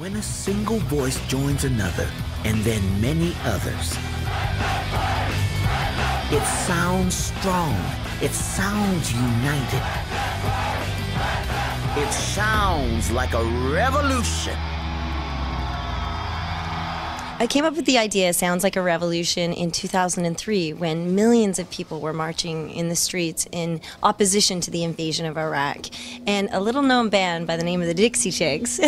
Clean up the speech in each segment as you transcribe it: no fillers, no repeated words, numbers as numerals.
When a single voice joins another, and then many others, it sounds strong. It sounds united. It sounds like a revolution. I came up with the idea, Sounds Like a Revolution, in 2003 when millions of people were marching in the streets in opposition to the invasion of Iraq. And a little-known band by the name of the Dixie Chicks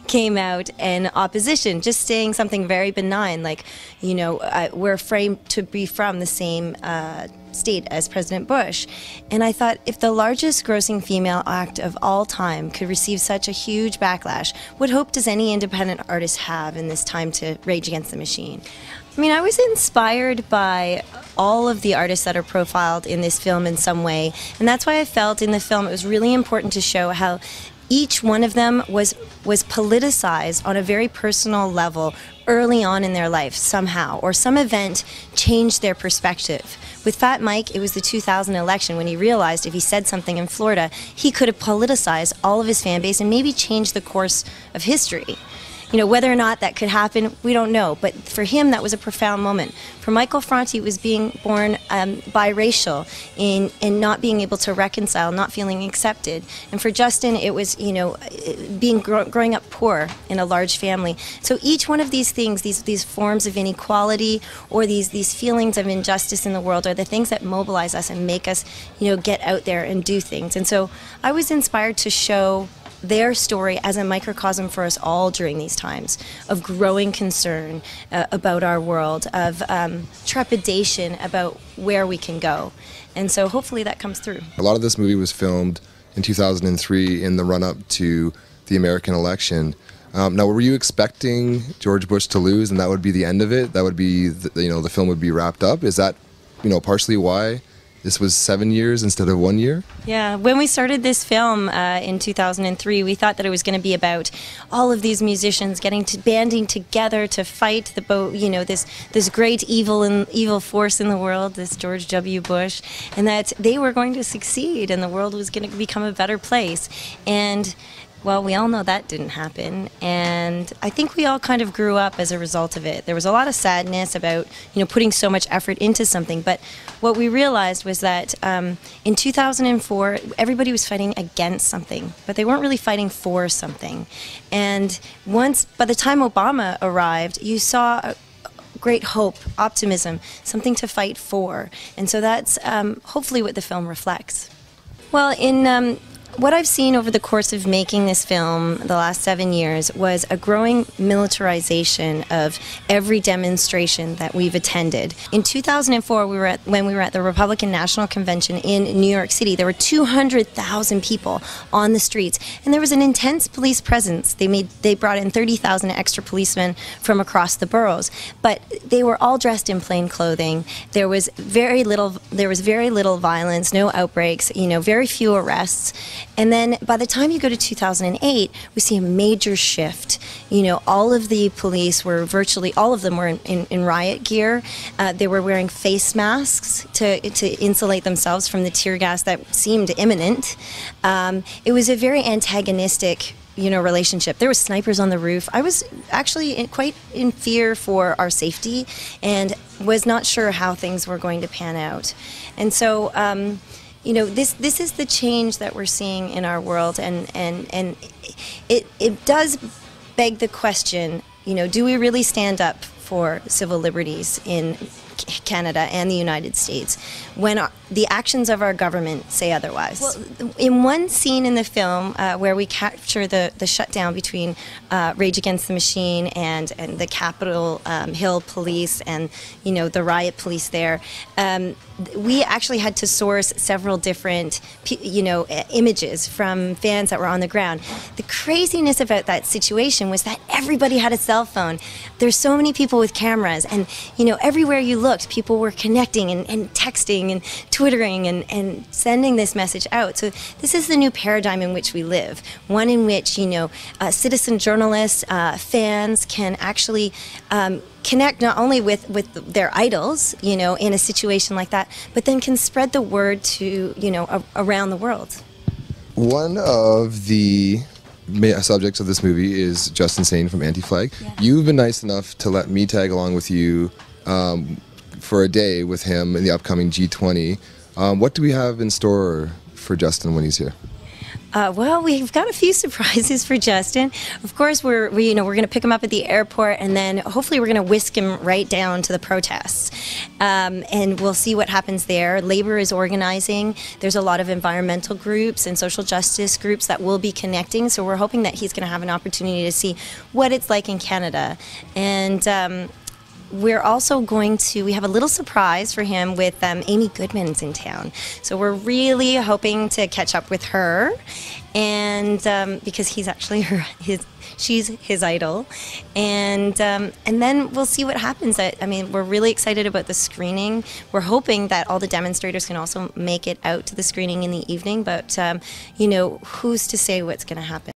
came out in opposition, just saying something very benign, like, you know, we're afraid to be from the same state as President Bush. And I thought, if the largest grossing female act of all time could receive such a huge backlash, what hope does any independent artist have in this time to rage against the machine? I mean, I was inspired by all of the artists that are profiled in this film in some way, and that's why I felt in the film it was really important to show how each one of them was politicized on a very personal level early on in their life somehow, or some event changed their perspective. With Fat Mike, it was the 2000 election when he realized if he said something in Florida, he could have politicized all of his fan base and maybe changed the course of history. You know, whether or not that could happen, we don't know. But for him, that was a profound moment. For Michael Franti, it was being born biracial and not being able to reconcile, not feeling accepted. And for Justin, it was, you know, growing up poor in a large family. So each one of these things, these forms of inequality or these feelings of injustice in the world are the things that mobilize us and make us, you know, get out there and do things. And so I was inspired to show their story as a microcosm for us all during these times of growing concern about our world, of trepidation about where we can go. And so hopefully that comes through. A lot of this movie was filmed in 2003 in the run-up to the American election. Now, were you expecting George Bush to lose and that would be the end of it? That would be, you know, the film would be wrapped up? Is that, you know, partially why this was 7 years instead of 1 year? Yeah, when we started this film in 2003, we thought that it was going to be about all of these musicians banding together to fight this great evil force in the world, this George W. Bush, and that they were going to succeed and the world was going to become a better place. And well, we all know that didn't happen, and I think we all kind of grew up as a result of it. There was a lot of sadness about, you know, putting so much effort into something, but what we realized was that in 2004, everybody was fighting against something, but they weren't really fighting for something. And by the time Obama arrived, you saw great hope, optimism, something to fight for, and so that's hopefully what the film reflects. Well, what I've seen over the course of making this film the last 7 years was a growing militarization of every demonstration that we've attended. In 2004, when we were at the Republican National Convention in New York City, there were 200,000 people on the streets, and there was an intense police presence. They brought in 30,000 extra policemen from across the boroughs, but they were all dressed in plain clothing. There was very little violence, no outbreaks, you know, very few arrests. And then by the time you go to 2008, we see a major shift. You know, all of the police were all of them were in riot gear. They were wearing face masks to insulate themselves from the tear gas that seemed imminent. It was a very antagonistic, you know, relationship. There were snipers on the roof. I was actually quite in fear for our safety and was not sure how things were going to pan out. And so, you know, this is the change that we're seeing in our world, and it does beg the question, you know, do we really stand up for civil liberties in Canada and the United States when the actions of our government say otherwise? Well, in one scene in the film where we capture the shutdown between Rage Against the Machine and the Capitol Hill police and, you know, the riot police there, we actually had to source several different, you know, images from fans that were on the ground. The craziness about that situation was that everybody had a cell phone. There's so many people with cameras, and, you know, everywhere you looked, people were connecting and texting and twittering and sending this message out. So this is the new paradigm in which we live, one in which, you know, citizen journalists, fans can actually connect not only with their idols, you know, in a situation like that, but then can spread the word to, you know, around the world. One of the subject of this movie is Justin Sane from Anti-Flag. Yeah. You've been nice enough to let me tag along with you for a day with him in the upcoming G20. What do we have in store for Justin when he's here? Well, we've got a few surprises for Justin. Of course, we're going to pick him up at the airport, and then hopefully we're going to whisk him right down to the protests, and we'll see what happens there. Labor is organizing. There's a lot of environmental groups and social justice groups that will be connecting. So we're hoping that he's going to have an opportunity to see what it's like in Canada, and. We're also we have a little surprise for him with Amy Goodman's in town. So we're really hoping to catch up with her, and because he's actually she's his idol, and then we'll see what happens. I mean, we're really excited about the screening. We're hoping that all the demonstrators can also make it out to the screening in the evening, but who's to say what's going to happen?